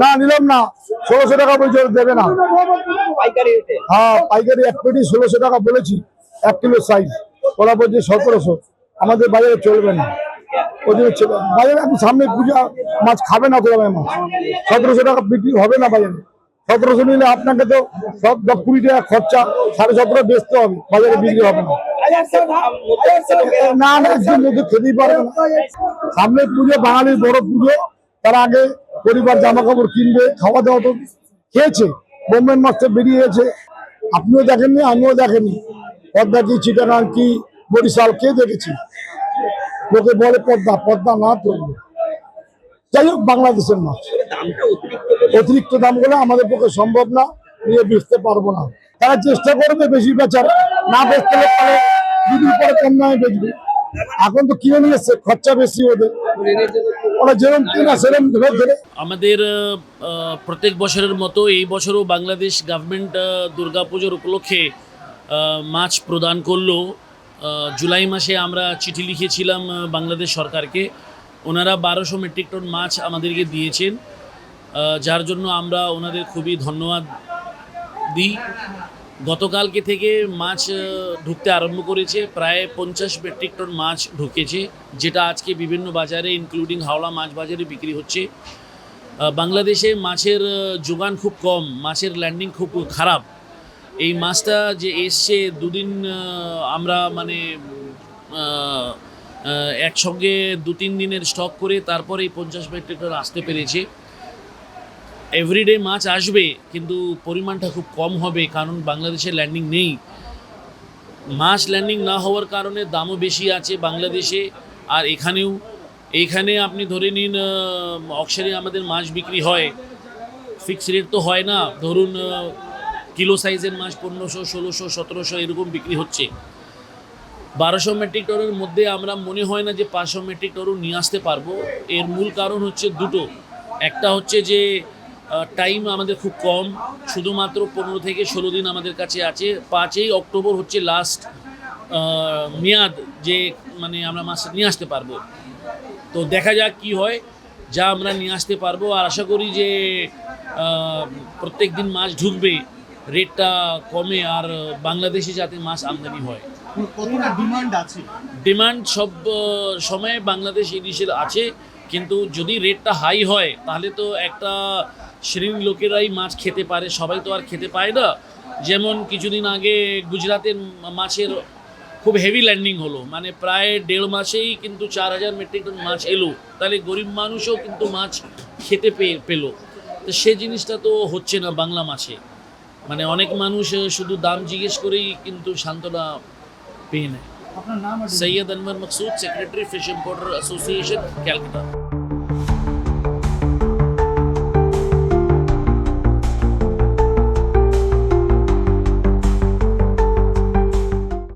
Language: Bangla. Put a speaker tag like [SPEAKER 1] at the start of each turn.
[SPEAKER 1] না নিলাম না, 1600 টাকা বলছে, দেবে না। হ্যাঁ পাইকারি এক পেটি 1600 টাকা বলেছি, 1 কিলো সাইজ, ওরা বলছে 1700। আমাদের বাজারে চলবে না, বাজারে আপনি সামনে পূজা, মাছ খাবে না তো মাছ, 1700 টাকা বিক্রি হবে না বাজারে। 1700 নিলে আপনাকে তো সব 20 টাকা খরচা, 17.5 বেচতে হবে, বাজারে বিক্রি হবে না। না না, একদিন মধ্যে খেতেই পারবে না। সামনে পুজো, বাঙালির বড় পুজো, তার আগে পরিবার জামা কাপড় কিনবে, খাওয়া দাওয়া তো খেয়েছে, বোম্বের মাছটা বেরিয়েছে, আপনিও দেখেননি আমিও দেখেনি। পদ্মা কি, চিটাগাং কি, বরিশাল কে দেখেছি? লোকে বলে পদ্মা, পদ্মা না তো। যাই হোক, বাংলাদেশের মাছ অতিরিক্ত দাম বলে আমাদের পক্ষে সম্ভব না, নিয়ে বেচতে পারবো না। তারা চেষ্টা করবে বেশি বেচার, না বেচতে পারে দুদিন পরে কম দামে বেচবে। এখন তো কিনে নিয়ে এসছে, খরচা বেশি ওদের, ওরা যেরকম কিনা সেরকম ধরে।
[SPEAKER 2] আমাদের প্রত্যেক বছরের মতো এই বছরও বাংলাদেশ গভর্নমেন্ট দুর্গাপুজোর উপলক্ষে মাছ প্রদান করলো। জুলাই মাসে আমরা চিঠি লিখেছিলাম বাংলাদেশ সরকারকে, ওনারা 1200 মেট্রিক টন মাছ আমাদেরকে দিয়েছেন, যার জন্য আমরা ওনাদের খুবই ধন্যবাদ দিই। গতকালকে থেকে মাছ ঢুকতে আরম্ভ করেছে, প্রায় 50 মেট্রিক টন মাছ ঢুকেছে, যেটা আজকে বিভিন্ন বাজারে ইনক্লুডিং হাওড়া মাছ বাজারে বিক্রি হচ্ছে। বাংলাদেশে মাছের যোগান খুব কম, মাছের ল্যান্ডিং খুব খারাপ। এই মাছটা যে এসছে দুদিন, আমরা মানে একসঙ্গে 2-3 দিনের স্টক করে তারপরে এই 50 মেট্রিক টন আসতে পেরেছে। এভরিডে মাছ আসবে, কিন্তু পরিমাণটা খুব কম হবে, কারণ বাংলাদেশে ল্যান্ডিং নেই। মাছ ল্যান্ডিং না হওয়ার কারণে দামও বেশি আছে বাংলাদেশে আর এখানেও। এইখানে আপনি ধরে নিন, অকশানে আমাদের মাছ বিক্রি হয়, ফিক্স রেট তো হয় না, ধরুন কিলো সাইজের মাছ 1500, 1600, 1700 এরকম বিক্রি হচ্ছে। 1200 মেট্রিক টনের মধ্যে আমরা মনে হয় না যে 500 মেট্রিক টন নিয়ে আসতে পারবো। এর মূল কারণ হচ্ছে দুটো। একটা হচ্ছে যে টাইম আমাদের খুব কম, শুধুমাত্র 15 থেকে 16 দিন আমাদের কাছে আছে। 5ই অক্টোবর হচ্ছে লাস্ট মেয়াদ, যে মানে আমরা মাছ নিয়ে আসতে পারবো। তো দেখা যাক কি হয়, যা আমরা নিয়ে আসতে পারবো। আর আশা করি যে প্রত্যেক দিন মাছ ঢুকবে, রেটটা কমে, আর বাংলাদেশে যাতে মাছ আমদানি হয়।
[SPEAKER 3] কতটা ডিমান্ড আছে?
[SPEAKER 2] ডিমান্ড সব সময় বাংলাদেশ ইলিশের আছে, কিন্তু যদি রেটটা হাই হয় তাহলে তো একটা শ্রেণীর লোকেরাই মাছ খেতে পারে, সবাই তো আর খেতে পায় না। যেমন কিছুদিন আগে গুজরাতের মাছের খুব হেভি ল্যান্ডিং হলো, মানে প্রায় 1.5 মাসেই কিন্তু 4000 মেট্রিক টন মাছ এলো, তাহলে গরিব মানুষও কিন্তু মাছ খেতে পেলো। তো সে জিনিসটা তো হচ্ছে না বাংলা মাছে, মানে অনেক মানুষ শুধু দাম জিজ্ঞেস করেই কিন্তু সান্ত্বনা পেয়ে নেয়।
[SPEAKER 3] আপনার নাম?
[SPEAKER 2] Syed Anwar Maqsud, secretary, fish importer association, Calcutta.